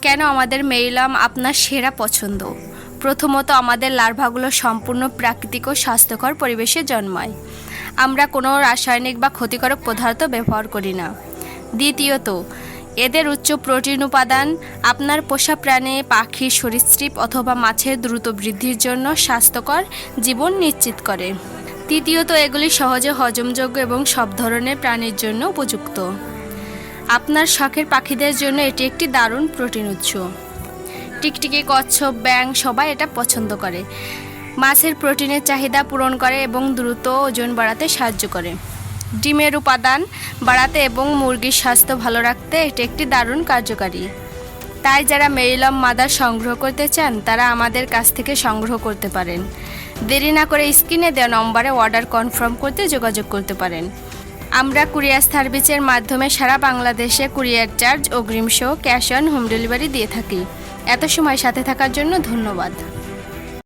কেন আমাদের মেরিলাম আপনার সেরা পছন্দ? প্রথমত, আমাদের লার্ভাগুলো সম্পূর্ণ প্রাকৃতিক ও স্বাস্থ্যকর পরিবেশে জন্মায়। আমরা কোনো রাসায়নিক বা ক্ষতিকারক পদার্থ ব্যবহার করি না। দ্বিতীয়ত, এদের উচ্চ প্রোটিন উপাদান আপনার পোষা প্রাণী, পাখি, সরীসৃপ অথবা মাছের দ্রুত বৃদ্ধির জন্য স্বাস্থ্যকর জীবন নিশ্চিত করে। তৃতীয়ত, এগুলি সহজে হজমযোগ্য এবং সব ধরনের প্রাণীর জন্য উপযুক্ত। আপনার শখের পাখিদের জন্য এটি একটি দারুণ প্রোটিন উৎস। টিকটিকি, কচ্ছপ, ব্যাঙ সবাই এটা পছন্দ করে। মাছের প্রোটিনের চাহিদা পূরণ করে এবং দ্রুত ওজন বাড়াতে সাহায্য করে। ডিমের উপাদান বাড়াতে এবং মুরগির স্বাস্থ্য ভালো রাখতে এটি একটি দারুণ কার্যকারী। তাই যারা মেরিলাম মাদার সংগ্রহ করতে চান তারা আমাদের কাছ থেকে সংগ্রহ করতে পারেন। দেরি না করে স্ক্রিনে দেওয়া নম্বরে অর্ডার কনফার্ম করতে যোগাযোগ করতে পারেন। আমরা কুরিয়ার সার্ভিসের মাধ্যমে সারা বাংলাদেশে কুরিয়ার চার্জ, অগ্রিম সহ ক্যাশ অন হোম ডেলিভারি দিয়ে থাকি। এত সময় সাথে থাকার জন্য ধন্যবাদ।